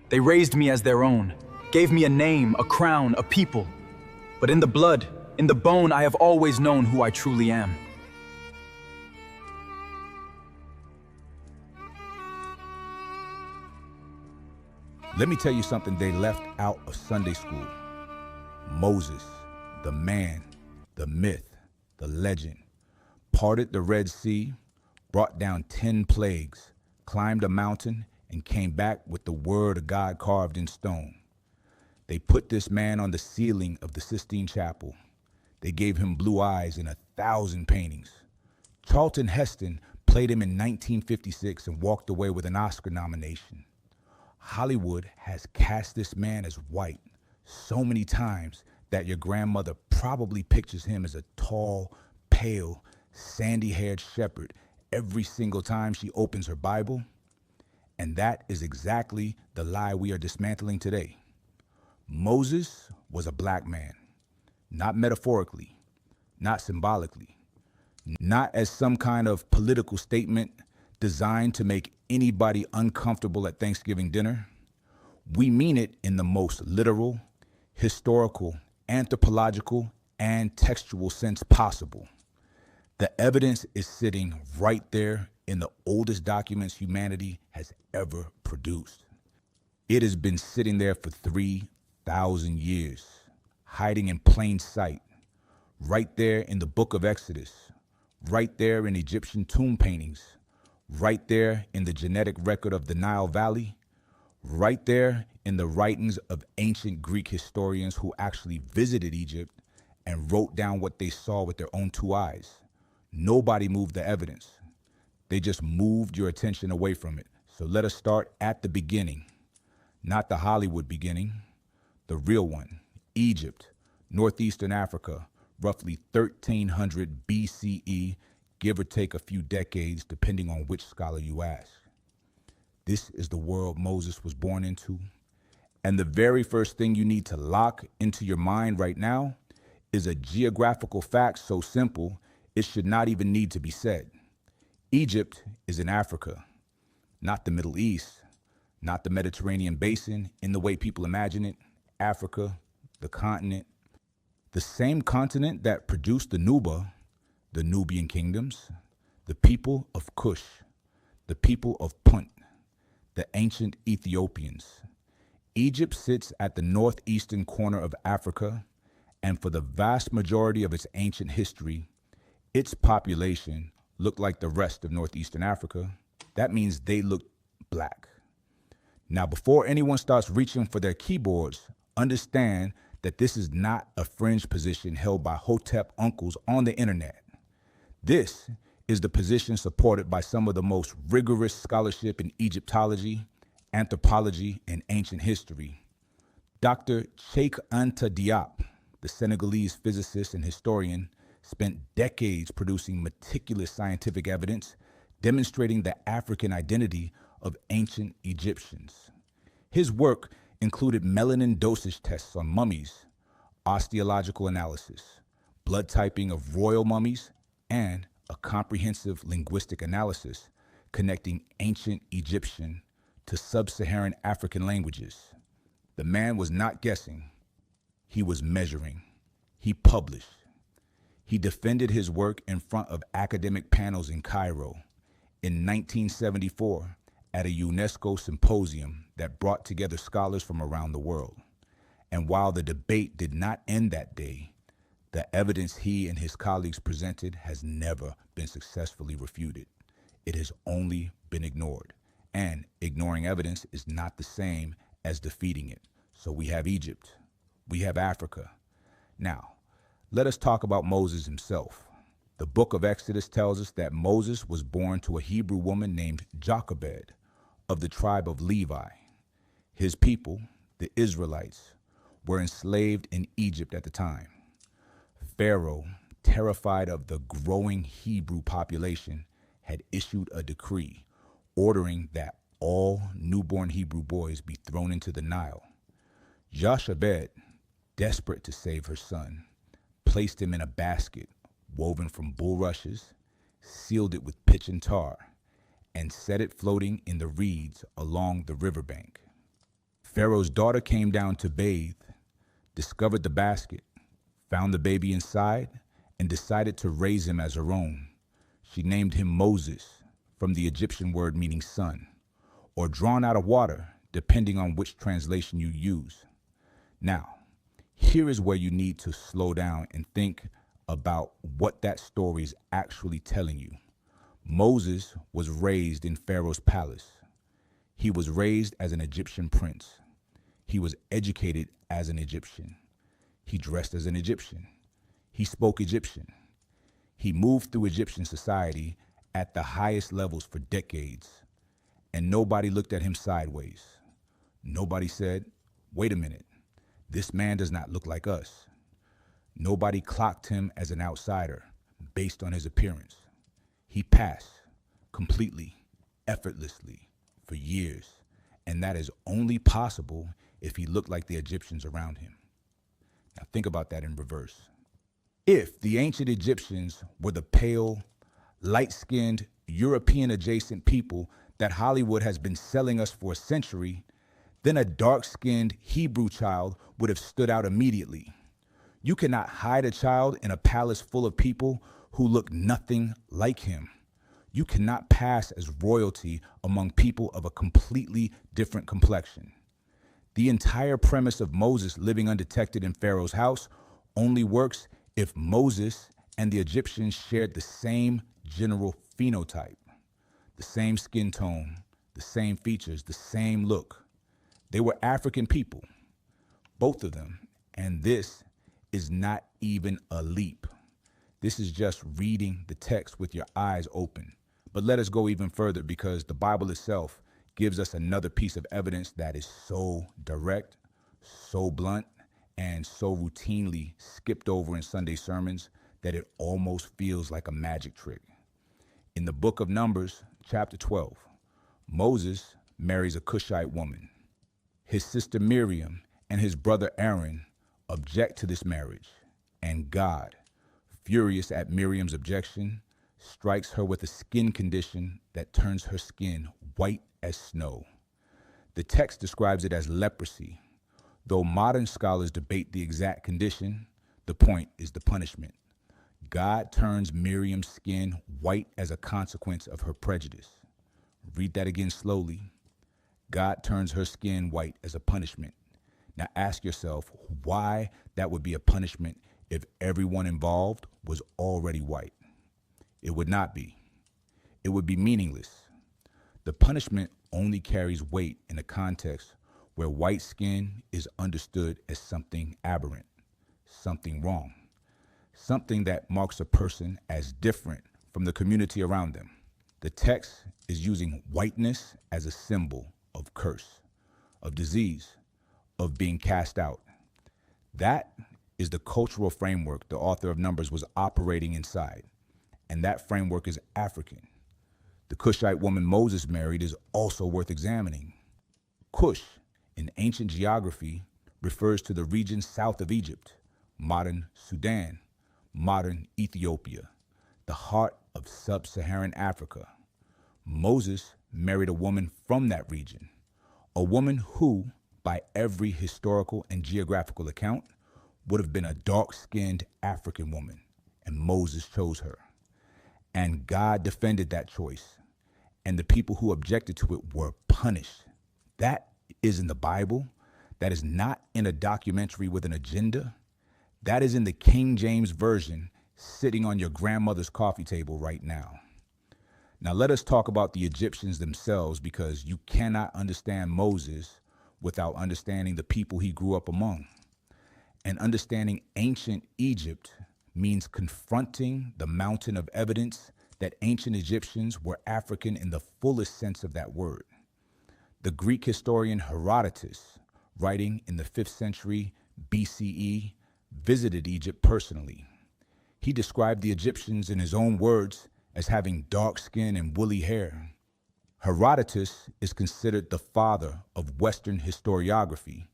They raised me as their own, gave me a name, a crown, a people. But in the blood, in the bone, I have always known who I truly am. Let me tell you something they left out of Sunday school. Moses, the man, the myth, the legend, parted the Red Sea, brought down 10 plagues, climbed a mountain, and came back with the word of God carved in stone. They put this man on the ceiling of the Sistine Chapel. They gave him blue eyes in 1,000 paintings. Charlton Heston played him in 1956 and walked away with an Oscar nomination. Hollywood has cast this man as white so many times that your grandmother probably pictures him as a tall, pale, sandy-haired shepherd every single time she opens her Bible. And that is exactly the lie we are dismantling today. Moses was a black man, not metaphorically, not symbolically, not as some kind of political statement designed to make anybody uncomfortable at Thanksgiving dinner. We mean it in the most literal, historical, anthropological, and textual sense possible. The evidence is sitting right there in the oldest documents humanity has ever produced. It has been sitting there for 3,000 years, hiding in plain sight, right there in the book of Exodus, right there in Egyptian tomb paintings, right there in the genetic record of the Nile Valley, right there in the writings of ancient Greek historians who actually visited Egypt and wrote down what they saw with their own 2 eyes. Nobody moved the evidence. They just moved your attention away from it. So let us start at the beginning, not the Hollywood beginning, the real one, Egypt, northeastern Africa, roughly 1300 BCE, give or take a few decades, depending on which scholar you ask. This is the world Moses was born into. And the very first thing you need to lock into your mind right now is a geographical fact so simple, it should not even need to be said. Egypt is in Africa, not the Middle East, not the Mediterranean basin in the way people imagine it. Africa, the continent, the same continent that produced the Nuba, the Nubian kingdoms, the people of Kush, the people of Punt, the ancient Ethiopians. Egypt sits at the northeastern corner of Africa, and for the vast majority of its ancient history, its population looked like the rest of northeastern Africa. That means they looked black. Now, before anyone starts reaching for their keyboards, understand that this is not a fringe position held by Hotep uncles on the internet. This is the position supported by some of the most rigorous scholarship in Egyptology, anthropology, and ancient history. Dr. Cheikh Anta Diop, the Senegalese physicist and historian, spent decades producing meticulous scientific evidence demonstrating the African identity of ancient Egyptians. His work included melanin dosage tests on mummies, osteological analysis, blood typing of royal mummies, and a comprehensive linguistic analysis connecting ancient Egyptian to sub-Saharan African languages. The man was not guessing. He was measuring. He published. He defended his work in front of academic panels in Cairo in 1974 at a UNESCO symposium that brought together scholars from around the world. And while the debate did not end that day, the evidence he and his colleagues presented has never been successfully refuted. It has only been ignored. And ignoring evidence is not the same as defeating it. So we have Egypt. We have Africa. Now, let us talk about Moses himself. The book of Exodus tells us that Moses was born to a Hebrew woman named Jochebed of the tribe of Levi. His people, the Israelites, were enslaved in Egypt at the time. Pharaoh, terrified of the growing Hebrew population, had issued a decree ordering that all newborn Hebrew boys be thrown into the Nile. Jochebed, desperate to save her son, placed him in a basket woven from bulrushes, sealed it with pitch and tar, and set it floating in the reeds along the riverbank. Pharaoh's daughter came down to bathe, discovered the basket, found the baby inside, and decided to raise him as her own. She named him Moses, from the Egyptian word meaning son, or drawn out of water, depending on which translation you use. Now, here is where you need to slow down and think about what that story is actually telling you. Moses was raised in Pharaoh's palace. He was raised as an Egyptian prince. He was educated as an Egyptian. He dressed as an Egyptian. He spoke Egyptian. He moved through Egyptian society at the highest levels for decades, and nobody looked at him sideways. Nobody said, "Wait a minute, this man does not look like us." Nobody clocked him as an outsider based on his appearance. He passed completely, effortlessly, for years, and that is only possible if he looked like the Egyptians around him. Now think about that in reverse. If the ancient Egyptians were the pale, light-skinned, European-adjacent people that Hollywood has been selling us for a century, then a dark-skinned Hebrew child would have stood out immediately. You cannot hide a child in a palace full of people who look nothing like him. You cannot pass as royalty among people of a completely different complexion. The entire premise of Moses living undetected in Pharaoh's house only works if Moses and the Egyptians shared the same general phenotype, the same skin tone, the same features, the same look. They were African people, both of them, and this is not even a leap. This is just reading the text with your eyes open. But let us go even further, because the Bible itself gives us another piece of evidence that is so direct, so blunt, and so routinely skipped over in Sunday sermons that it almost feels like a magic trick. In the book of Numbers, chapter 12, Moses marries a Cushite woman. His sister Miriam and his brother Aaron object to this marriage, and God, furious at Miriam's objection, strikes her with a skin condition that turns her skin white as snow. The text describes it as leprosy. Though modern scholars debate the exact condition, the point is the punishment. God turns Miriam's skin white as a consequence of her prejudice. Read that again slowly. God turns her skin white as a punishment. Now ask yourself why that would be a punishment if everyone involved was already white. It would not be. It would be meaningless. The punishment only carries weight in a context where white skin is understood as something aberrant, something wrong, something that marks a person as different from the community around them. The text is using whiteness as a symbol of curse, of disease, of being cast out. That is the cultural framework the author of Numbers was operating inside, and that framework is African. The Cushite woman Moses married is also worth examining. Cush, in ancient geography, refers to the region south of Egypt, modern Sudan, modern Ethiopia, the heart of sub-Saharan Africa. Moses married a woman from that region, a woman who, by every historical and geographical account, would have been a dark-skinned African woman, and Moses chose her. And God defended that choice, and the people who objected to it were punished. That is in the Bible. That is not in a documentary with an agenda. That is in the King James Version sitting on your grandmother's coffee table right now. Now let us talk about the Egyptians themselves, because you cannot understand Moses without understanding the people he grew up among. And understanding ancient Egypt means confronting the mountain of evidence that ancient Egyptians were African in the fullest sense of that word. The Greek historian Herodotus, writing in the 5th century BCE, visited Egypt personally. He described the Egyptians in his own words as having dark skin and woolly hair. Herodotus is considered the father of Western historiography.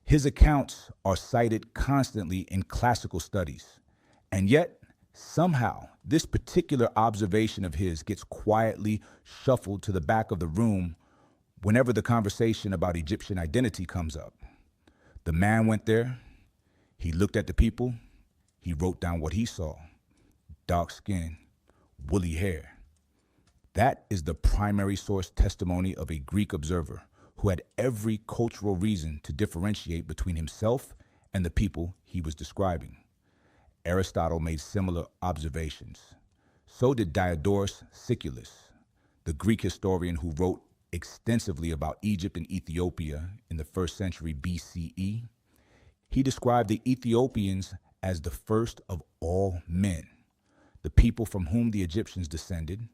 His accounts are cited constantly in classical studies, and yet somehow this particular observation of his gets quietly shuffled to the back of the room whenever the conversation about Egyptian identity comes up. The man went there, he looked at the people, he wrote down what he saw: dark skin, woolly hair. That is the primary source testimony of a Greek observer who had every cultural reason to differentiate between himself and the people he was describing. Aristotle made similar observations. So did Diodorus Siculus, the Greek historian who wrote extensively about Egypt and Ethiopia in the 1st century BCE. He described the Ethiopians as the first of all men, the people from whom the Egyptians descended,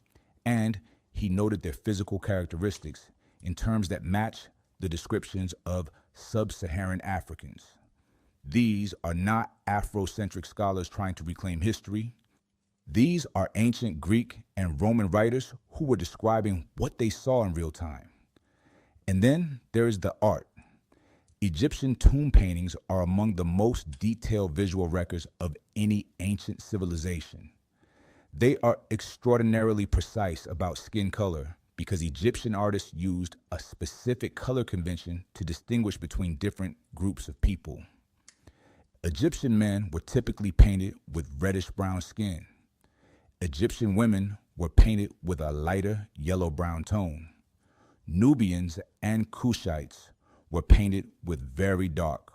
and he noted their physical characteristics in terms that match the descriptions of sub-Saharan Africans. These are not Afrocentric scholars trying to reclaim history. These are ancient Greek and Roman writers who were describing what they saw in real time. And then there is the art. Egyptian tomb paintings are among the most detailed visual records of any ancient civilization. They are extraordinarily precise about skin color because Egyptian artists used a specific color convention to distinguish between different groups of people. Egyptian men were typically painted with reddish-brown skin. Egyptian women were painted with a lighter yellow-brown tone. Nubians and Kushites were painted with very dark,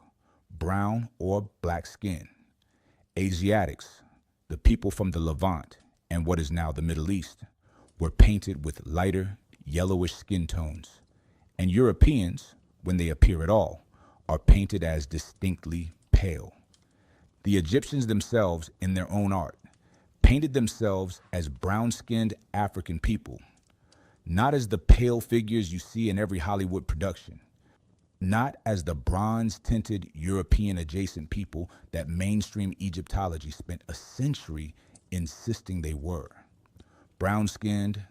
brown or black skin. Asiatics, the people from the Levant and what is now the Middle East, were painted with lighter, yellowish skin tones. And Europeans, when they appear at all, are painted as distinctly pale. The Egyptians themselves, in their own art, painted themselves as brown-skinned African people, not as the pale figures you see in every Hollywood production, not as the bronze-tinted European-adjacent people that mainstream Egyptology spent a century insisting they were. Brown-skinned,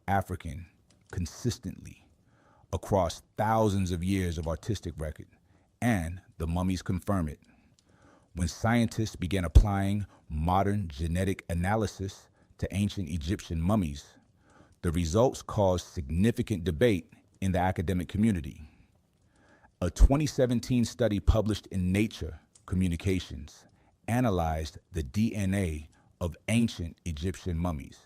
African, consistently, across thousands of years of artistic record, and the mummies confirm it. When scientists began applying modern genetic analysis to ancient Egyptian mummies, the results caused significant debate in the academic community. A 2017 study published in Nature Communications analyzed the DNA of ancient Egyptian mummies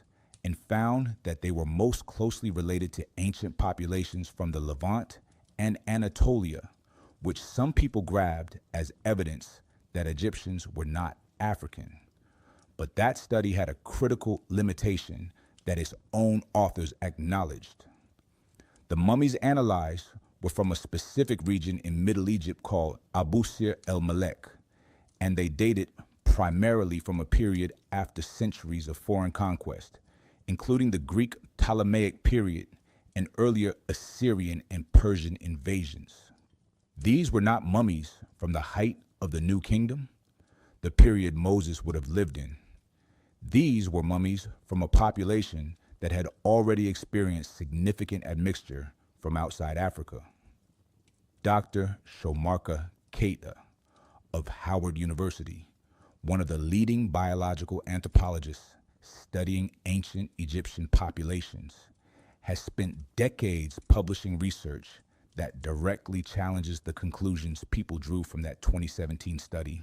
and found that they were most closely related to ancient populations from the Levant and Anatolia, which some people grabbed as evidence that Egyptians were not African. But that study had a critical limitation that its own authors acknowledged. The mummies analyzed were from a specific region in Middle Egypt called Abusir el-Malek, and they dated primarily from a period after centuries of foreign conquest, including the Greek Ptolemaic period and earlier Assyrian and Persian invasions. These were not mummies from the height of the New Kingdom, the period Moses would have lived in. These were mummies from a population that had already experienced significant admixture from outside Africa. Dr. Shomarka Keita of Howard University, one of the leading biological anthropologists studying ancient Egyptian populations, has spent decades publishing research that directly challenges the conclusions people drew from that 2017 study.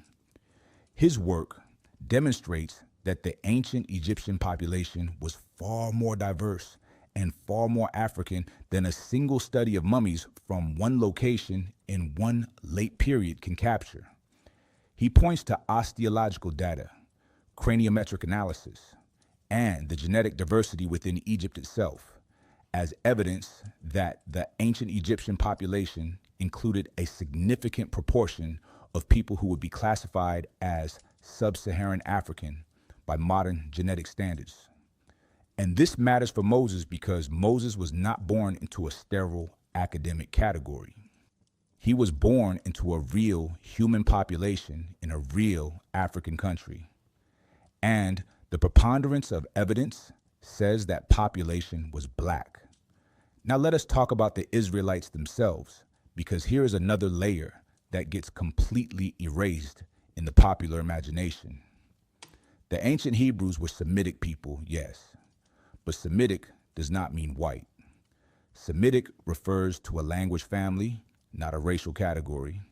His work demonstrates that the ancient Egyptian population was far more diverse and far more African than a single study of mummies from one location in one late period can capture. He points to osteological data, craniometric analysis, and the genetic diversity within Egypt itself as evidence that the ancient Egyptian population included a significant proportion of people who would be classified as sub-Saharan African by modern genetic standards. And this matters for Moses because Moses was not born into a sterile academic category. He was born into a real human population in a real African country. And the preponderance of evidence says that population was black. Now let us talk about the Israelites themselves, because here is another layer that gets completely erased in the popular imagination. The ancient Hebrews were Semitic people, yes, but Semitic does not mean white. Semitic refers to a language family, not a racial category.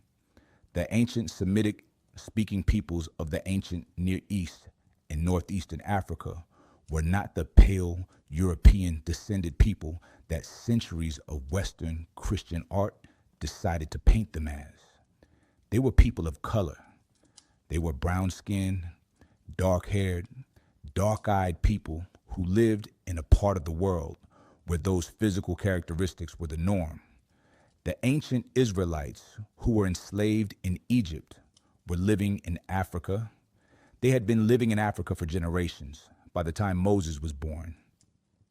The ancient Semitic speaking peoples of the ancient Near East and Northeastern Africa were not the pale European descended people that centuries of Western Christian art decided to paint them as. They were people of color. They were brown-skinned, dark-haired, dark-eyed people who lived in a part of the world where those physical characteristics were the norm. The ancient Israelites who were enslaved in Egypt were living in Africa. They had been living in Africa for generations by the time Moses was born.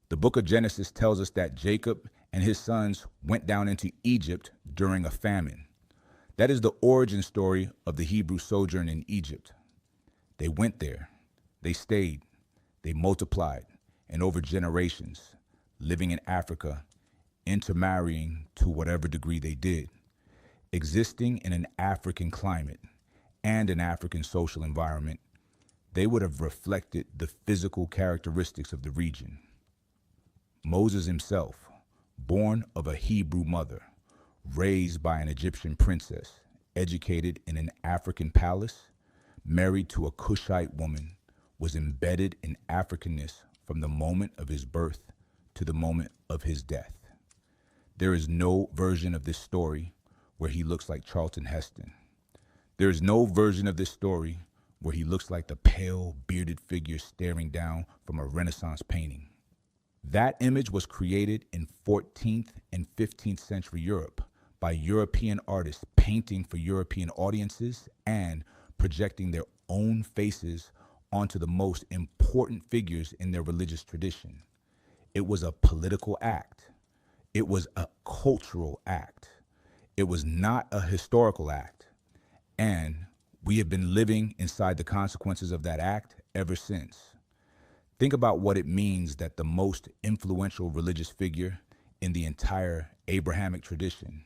The book of Genesis tells us that Jacob and his sons went down into Egypt during a famine. That is the origin story of the Hebrew sojourn in Egypt. They went there, they stayed, they multiplied, and over generations, living in Africa, intermarrying to whatever degree they did, existing in an African climate and an African social environment, they would have reflected the physical characteristics of the region. Moses himself, born of a Hebrew mother, raised by an Egyptian princess, educated in an African palace, married to a Cushite woman, was embedded in Africanness from the moment of his birth to the moment of his death. There is no version of this story where he looks like Charlton Heston. There is no version of this story where he looks like the pale, bearded figure staring down from a Renaissance painting. That image was created in 14th and 15th century Europe by European artists painting for European audiences and projecting their own faces onto the most important figures in their religious tradition. It was a political act. It was a cultural act. It was not a historical act. And we have been living inside the consequences of that act ever since. Think about what it means that the most influential religious figure in the entire Abrahamic tradition,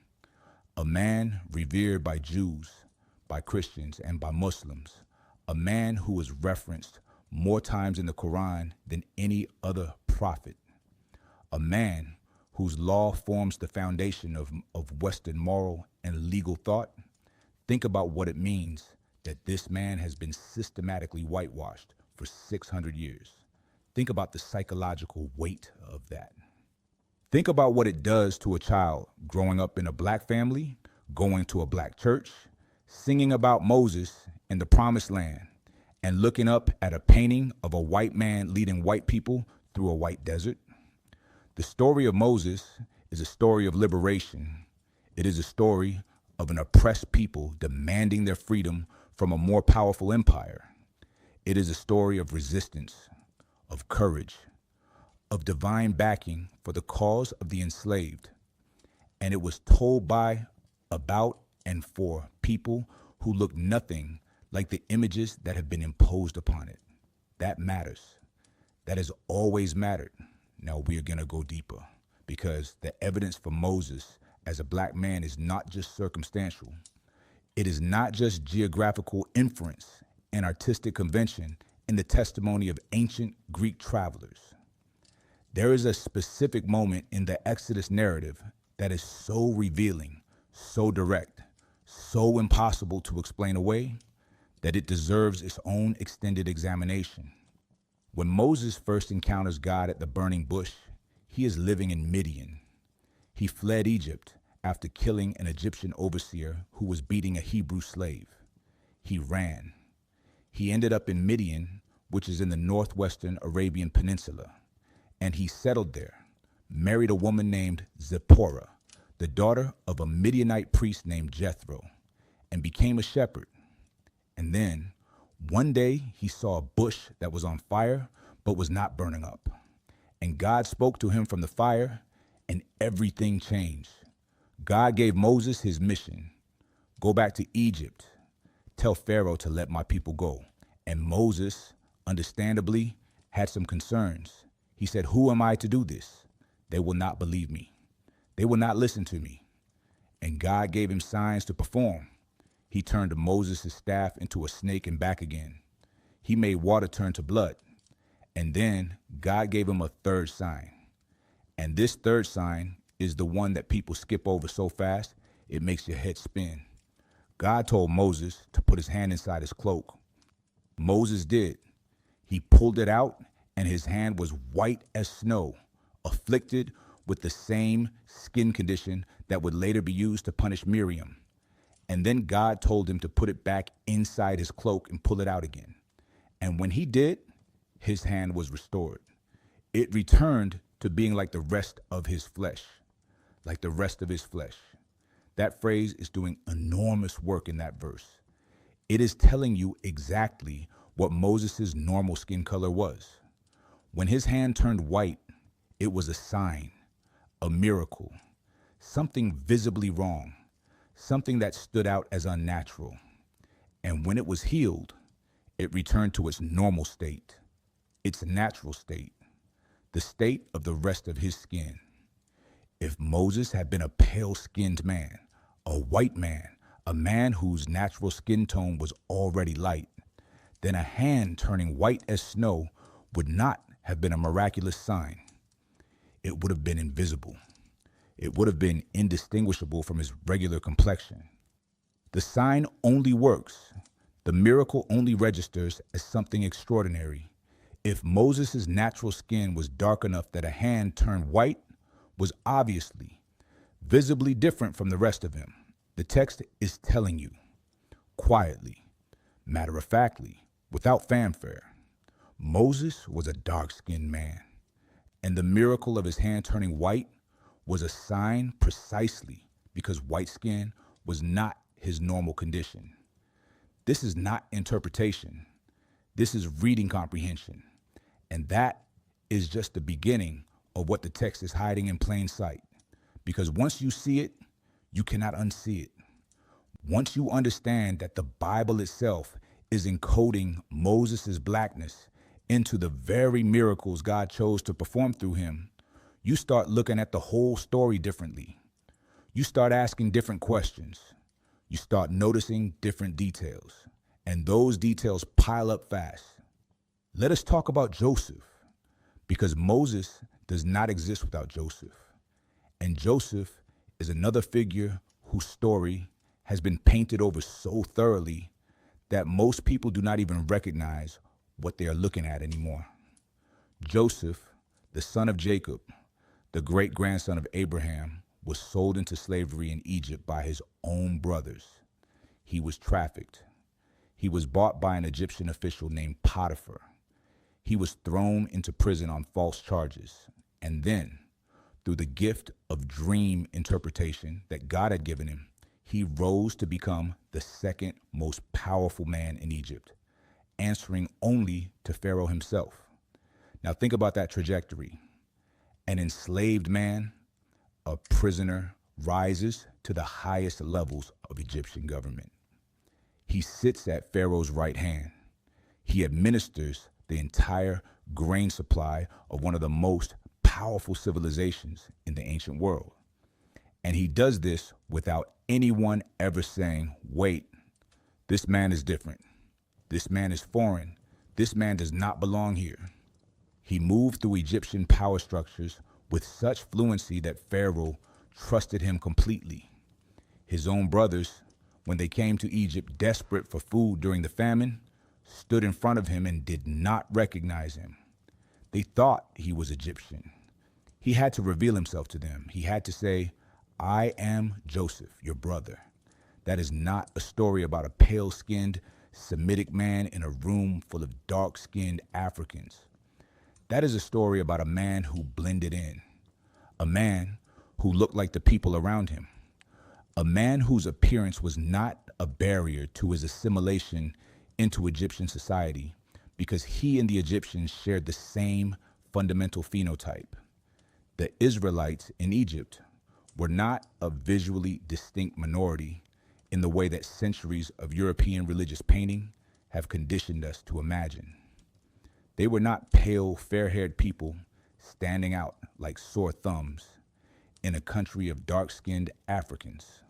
a man revered by Jews, by Christians, and by Muslims, a man who is referenced more times in the Quran than any other prophet, a man whose law forms the foundation of Western moral and legal thought. Think about what it means that this man has been systematically whitewashed for 600 years. Think about the psychological weight of that. Think about what it does to a child growing up in a black family, going to a black church, singing about Moses in the promised land, and looking up at a painting of a white man leading white people through a white desert. The story of Moses is a story of liberation. It is a story of an oppressed people demanding their freedom from a more powerful empire. It is a story of resistance, of courage, of divine backing for the cause of the enslaved. And it was told by, about, and for people who look nothing like the images that have been imposed upon it. That matters. That has always mattered. Now we are going to go deeper, because the evidence for Moses as a black man is not just circumstantial. It is not just geographical inference and artistic convention in the testimony of ancient Greek travelers. There is a specific moment in the Exodus narrative that is so revealing, so direct, so impossible to explain away, that it deserves its own extended examination. When Moses first encounters God at the burning bush, he is living in Midian. He fled Egypt after killing an Egyptian overseer who was beating a Hebrew slave. He ran. He ended up in Midian, which is in the northwestern Arabian Peninsula, and he settled there, married a woman named Zipporah, the daughter of a Midianite priest named Jethro, and became a shepherd. And then, one day, he saw a bush that was on fire but was not burning up. And God spoke to him from the fire, and everything changed. God gave Moses his mission. Go back to Egypt. Tell Pharaoh to let my people go. And Moses, understandably, had some concerns. He said, who am I to do this? They will not believe me. They will not listen to me. And God gave him signs to perform. He turned Moses' staff into a snake and back again. He made water turn to blood. And then God gave him a third sign. And this third sign is the one that people skip over so fast, it makes your head spin. God told Moses to put his hand inside his cloak. Moses did. He pulled it out, and his hand was white as snow, afflicted with the same skin condition that would later be used to punish Miriam. And then God told him to put it back inside his cloak and pull it out again. And when he did, his hand was restored. It returned to being like the rest of his flesh, like the rest of his flesh. That phrase is doing enormous work in that verse. It is telling you exactly what Moses' normal skin color was. When his hand turned white, it was a sign, a miracle, something visibly wrong, something that stood out as unnatural. And when it was healed, it returned to its normal state, its natural state, the state of the rest of his skin. If Moses had been a pale-skinned man, a white man, a man whose natural skin tone was already light, then a hand turning white as snow would not have been a miraculous sign. It would have been invisible. It would have been indistinguishable from his regular complexion. The sign only works, the miracle only registers as something extraordinary if Moses' natural skin was dark enough that a hand turned white was obviously, visibly different from the rest of him. The text is telling you, quietly, matter-of-factly, without fanfare, Moses was a dark-skinned man, and the miracle of his hand turning white was a sign precisely because white skin was not his normal condition. This is not interpretation. This is reading comprehension. And that is just the beginning of what the text is hiding in plain sight. Because once you see it, you cannot unsee it. Once you understand that the Bible itself is encoding Moses' blackness into the very miracles God chose to perform through him, you start looking at the whole story differently. You start asking different questions. You start noticing different details. And those details pile up fast. Let us talk about Joseph, because Moses does not exist without Joseph. And Joseph is another figure whose story has been painted over so thoroughly that most people do not even recognize what they are looking at anymore. Joseph, the son of Jacob, the great-grandson of Abraham, was sold into slavery in Egypt by his own brothers. He was trafficked. He was bought by an Egyptian official named Potiphar. He was thrown into prison on false charges. And then, through the gift of dream interpretation that God had given him, he rose to become the second most powerful man in Egypt, answering only to Pharaoh himself. Now think about that trajectory. An enslaved man, a prisoner, rises to the highest levels of Egyptian government. He sits at Pharaoh's right hand. He administers the entire grain supply of one of the most powerful civilizations in the ancient world. And he does this without anyone ever saying, wait, this man is different. This man is foreign. This man does not belong here. He moved through Egyptian power structures with such fluency that Pharaoh trusted him completely. His own brothers, when they came to Egypt desperate for food during the famine, stood in front of him and did not recognize him. They thought he was Egyptian. He had to reveal himself to them. He had to say, I am Joseph, your brother. That is not a story about a pale-skinned Semitic man in a room full of dark-skinned Africans. That is a story about a man who blended in, a man who looked like the people around him, a man whose appearance was not a barrier to his assimilation into Egyptian society because he and the Egyptians shared the same fundamental phenotype. The Israelites in Egypt were not a visually distinct minority in the way that centuries of European religious painting have conditioned us to imagine. They were not pale, fair-haired people standing out like sore thumbs in a country of dark-skinned Africans.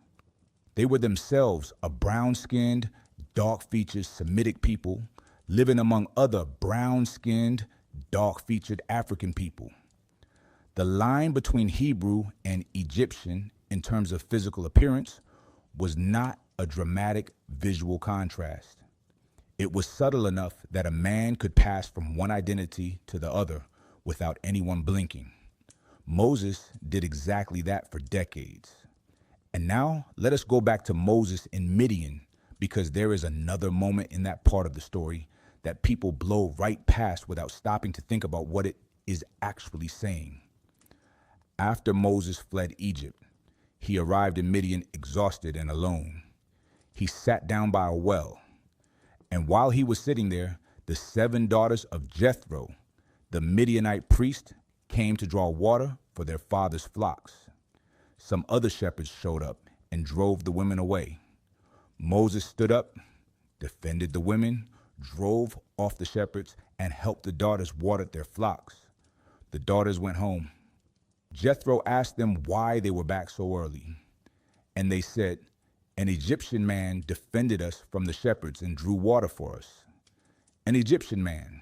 They were themselves a brown-skinned, dark-featured Semitic people living among other brown-skinned, dark-featured African people. The line between Hebrew and Egyptian in terms of physical appearance was not a dramatic visual contrast. It was subtle enough that a man could pass from one identity to the other without anyone blinking. Moses did exactly that for decades. And now let us go back to Moses in Midian, because there is another moment in that part of the story that people blow right past without stopping to think about what it is actually saying. After Moses fled Egypt, he arrived in Midian exhausted and alone. He sat down by a well, and while he was sitting there, the 7 daughters of Jethro, the Midianite priest, came to draw water for their father's flocks. Some other shepherds showed up and drove the women away. Moses stood up, defended the women, drove off the shepherds, and helped the daughters water their flocks. The daughters went home. Jethro asked them why they were back so early, and they said, "An Egyptian man defended us from the shepherds and drew water for us." An Egyptian man.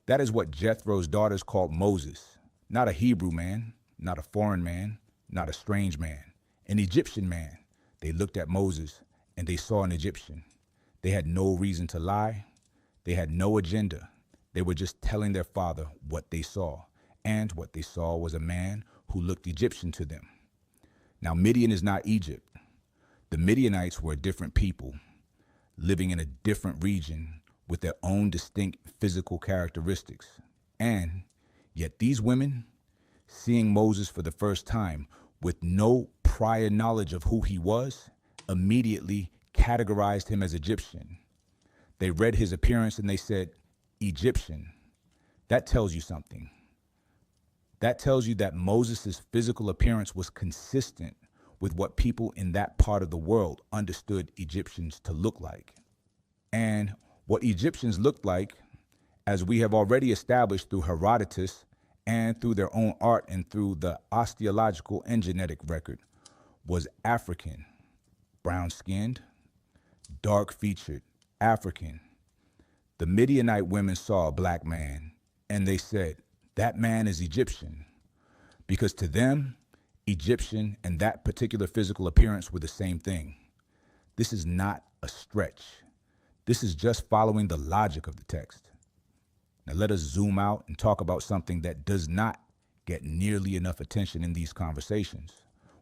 That is what Jethro's daughters called Moses. Not a Hebrew man, not a foreign man, not a strange man. An Egyptian man. They looked at Moses and they saw an Egyptian. They had no reason to lie. They had no agenda. They were just telling their father what they saw. And what they saw was a man who looked Egyptian to them. Now, Midian is not Egypt. The Midianites were a different people, living in a different region with their own distinct physical characteristics. And yet these women, seeing Moses for the first time with no prior knowledge of who he was, immediately categorized him as Egyptian. They read his appearance and they said, "Egyptian." That tells you something. That tells you that Moses' physical appearance was consistent with what people in that part of the world understood Egyptians to look like. And what Egyptians looked like, as we have already established through Herodotus and through their own art and through the osteological and genetic record, was African, brown-skinned, dark-featured, African. The Midianite women saw a black man, and they said, "That man is Egyptian," because to them, Egyptian and that particular physical appearance were the same thing. This is not a stretch. This is just following the logic of the text. Now let us zoom out and talk about something that does not get nearly enough attention in these conversations,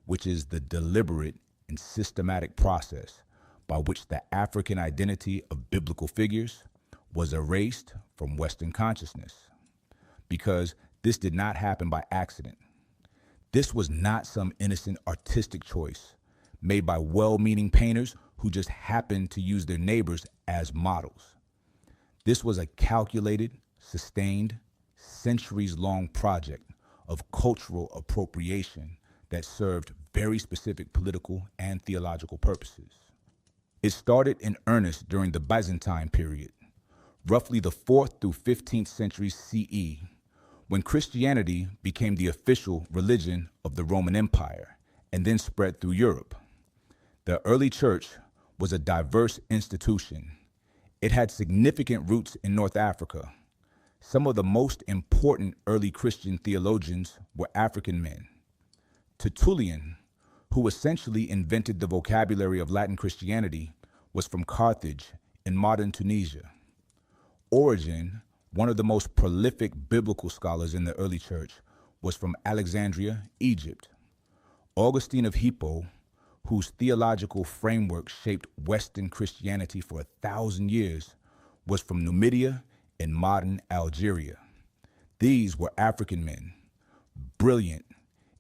which is the deliberate and systematic process by which the African identity of biblical figures was erased from Western consciousness. Because this did not happen by accident. This was not some innocent artistic choice made by well-meaning painters who just happened to use their neighbors as models. This was a calculated, sustained, centuries-long project of cultural appropriation that served very specific political and theological purposes. It started in earnest during the Byzantine period, roughly the 4th through 15th centuries CE, when Christianity became the official religion of the Roman Empire and then spread through Europe. The early church was a diverse institution. It had significant roots in North Africa. Some of the most important early Christian theologians were African men. Tertullian, who essentially invented the vocabulary of Latin Christianity, was from Carthage in modern Tunisia. Origen, one of the most prolific biblical scholars in the early church, was from Alexandria, Egypt. Augustine of Hippo, whose theological framework shaped Western Christianity for 1,000 years, was from Numidia in modern Algeria. These were African men, brilliant,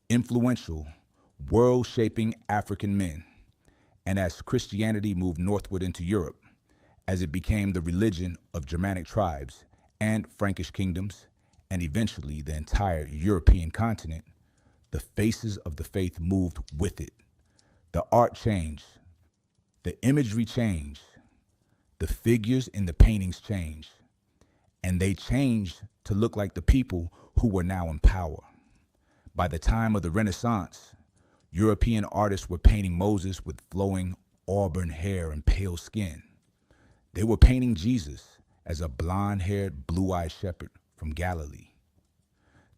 influential, world-shaping African men. And as Christianity moved northward into Europe, as it became the religion of Germanic tribes and Frankish kingdoms, and eventually the entire European continent, the faces of the faith moved with it. The art changed, the imagery changed, the figures in the paintings changed, and they changed to look like the people who were now in power. By the time of the Renaissance, European artists were painting Moses with flowing auburn hair and pale skin. They were painting Jesus as a blonde-haired, blue-eyed shepherd from Galilee.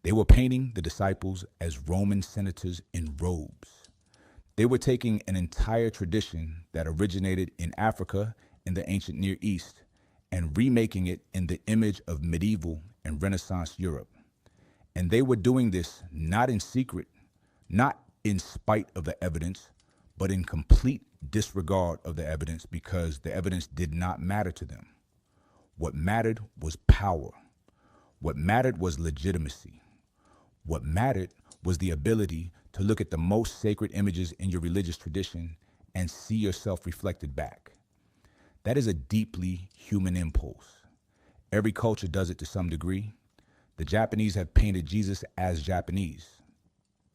They were painting the disciples as Roman senators in robes. They were taking an entire tradition that originated in Africa in the ancient Near East and remaking it in the image of medieval and Renaissance Europe. And they were doing this not in secret, not in spite of the evidence, but in complete disregard of the evidence because the evidence did not matter to them. What mattered was power. What mattered was legitimacy. What mattered was the ability to look at the most sacred images in your religious tradition and see yourself reflected back. That is a deeply human impulse. Every culture does it to some degree. The Japanese have painted Jesus as Japanese.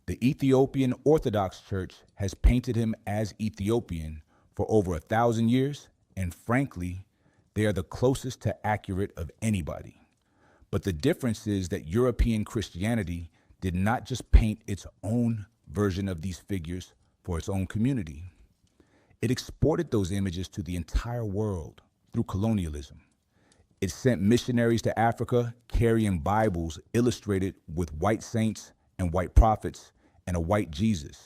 The Ethiopian Orthodox Church has painted him as Ethiopian for over 1,000 years, and frankly, they are the closest to accurate of anybody. But the difference is that European Christianity did not just paint its own version of these figures for its own community. It exported those images to the entire world through colonialism. It sent missionaries to Africa carrying Bibles illustrated with white saints and white prophets and a white Jesus.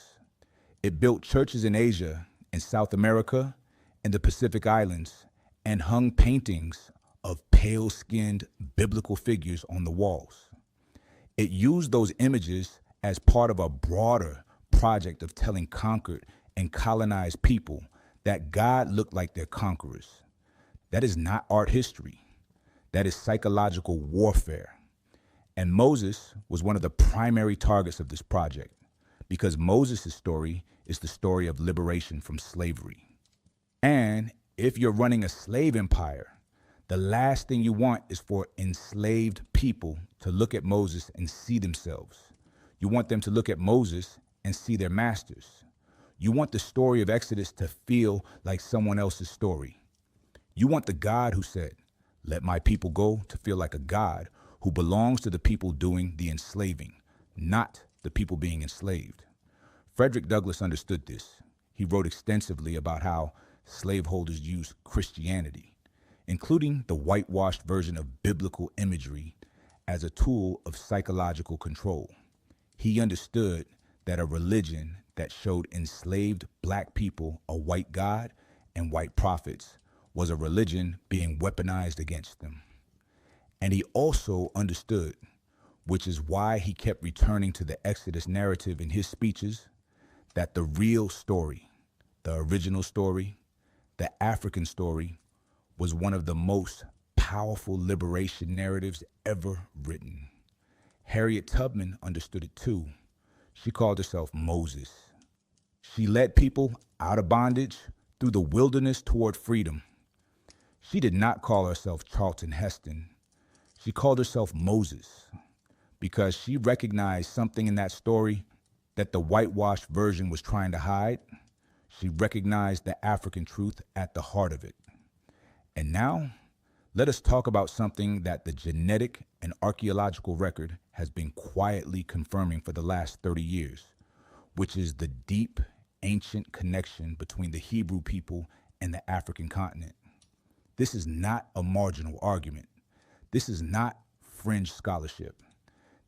It built churches in Asia and South America and the Pacific Islands and hung paintings of pale-skinned biblical figures on the walls. It used those images as part of a broader project of telling conquered and colonized people that God looked like their conquerors. That is not art history. That is psychological warfare. And Moses was one of the primary targets of this project because Moses' story is the story of liberation from slavery. And if you're running a slave empire, the last thing you want is for enslaved people to look at Moses and see themselves. You want them to look at Moses and see their masters. You want the story of Exodus to feel like someone else's story. You want the God who said, "Let my people go," to feel like a God who belongs to the people doing the enslaving, not the people being enslaved. Frederick Douglass understood this. He wrote extensively about how slaveholders used Christianity, including the whitewashed version of biblical imagery, as a tool of psychological control. He understood that a religion that showed enslaved black people a white God and white prophets was a religion being weaponized against them. And he also understood, which is why he kept returning to the Exodus narrative in his speeches, that the real story, the original story, the African story, was one of the most powerful liberation narratives ever written. Harriet Tubman understood it too. She called herself Moses. She led people out of bondage through the wilderness toward freedom. She did not call herself Charlton Heston. She called herself Moses because she recognized something in that story that the whitewashed version was trying to hide. She recognized the African truth at the heart of it. And now, let us talk about something that the genetic and archaeological record has been quietly confirming for the last 30 years, which is the deep, ancient connection between the Hebrew people and the African continent. This is not a marginal argument. This is not fringe scholarship.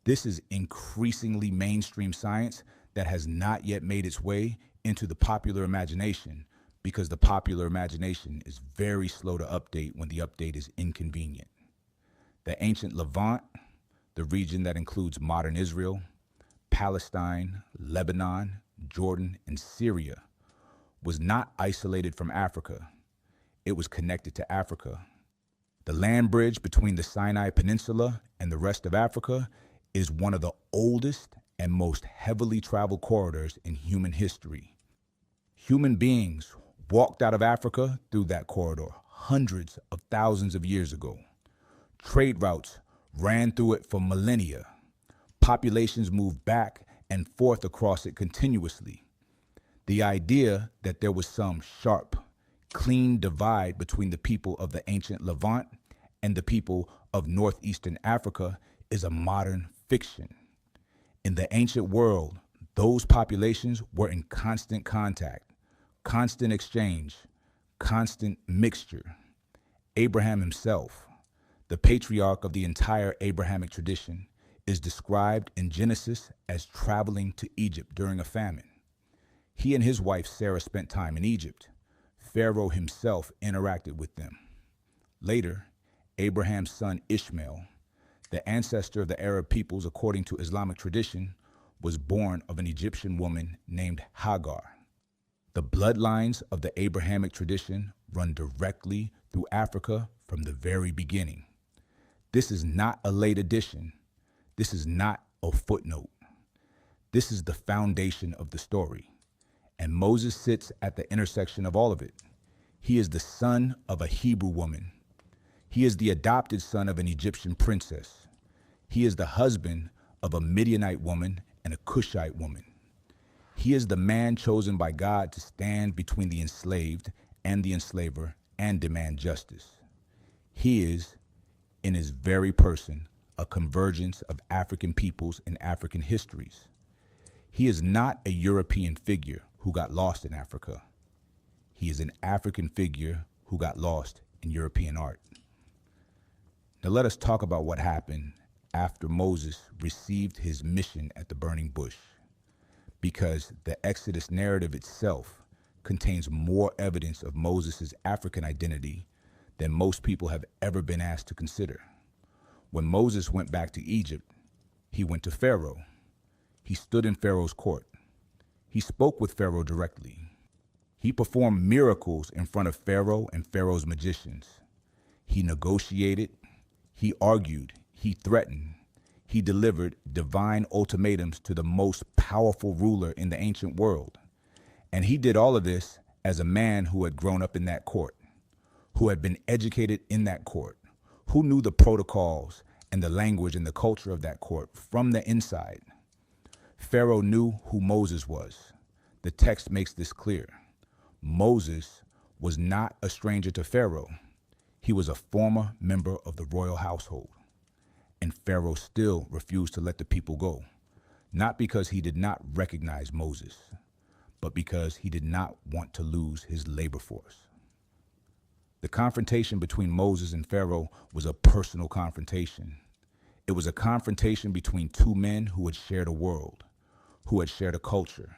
This is increasingly mainstream science that has not yet made its way into the popular imagination because the popular imagination is very slow to update when the update is inconvenient. The ancient Levant, the region that includes modern Israel, Palestine, Lebanon, Jordan, and Syria, was not isolated from Africa. It was connected to Africa. The land bridge between the Sinai Peninsula and the rest of Africa is one of the oldest and most heavily traveled corridors in human history. Human beings walked out of Africa through that corridor hundreds of thousands of years ago. Trade routes ran through it for millennia. Populations moved back and forth across it continuously. The idea that there was some sharp, clean divide between the people of the ancient Levant and the people of northeastern Africa is a modern fiction. In the ancient world, those populations were in constant contact, constant exchange, constant mixture. Abraham himself, the patriarch of the entire Abrahamic tradition, is described in Genesis as traveling to Egypt during a famine. He and his wife Sarah spent time in Egypt. Pharaoh himself interacted with them. Later, Abraham's son Ishmael, the ancestor of the Arab peoples according to Islamic tradition, was born of an Egyptian woman named Hagar. The bloodlines of the Abrahamic tradition run directly through Africa from the very beginning. This is not a late addition. This is not a footnote. This is the foundation of the story. And Moses sits at the intersection of all of it. He is the son of a Hebrew woman. He is the adopted son of an Egyptian princess. He is the husband of a Midianite woman and a Cushite woman. He is the man chosen by God to stand between the enslaved and the enslaver and demand justice. He is, in his very person, a convergence of African peoples and African histories. He is not a European figure who got lost in Africa. He is an African figure who got lost in European art. Now let us talk about what happened after Moses received his mission at the burning bush, because the Exodus narrative itself contains more evidence of Moses' African identity than most people have ever been asked to consider. When Moses went back to Egypt, he went to Pharaoh. He stood in Pharaoh's court. He spoke with Pharaoh directly. He performed miracles in front of Pharaoh and Pharaoh's magicians. He negotiated, he argued, he threatened, he delivered divine ultimatums to the most powerful ruler in the ancient world. And he did all of this as a man who had grown up in that court, who had been educated in that court, who knew the protocols and the language and the culture of that court from the inside. Pharaoh knew who Moses was. The text makes this clear. Moses was not a stranger to Pharaoh. He was a former member of the royal household. And Pharaoh still refused to let the people go, not because he did not recognize Moses, but because he did not want to lose his labor force. The confrontation between Moses and Pharaoh was a personal confrontation. It was a confrontation between two men who had shared a world, who had shared a culture,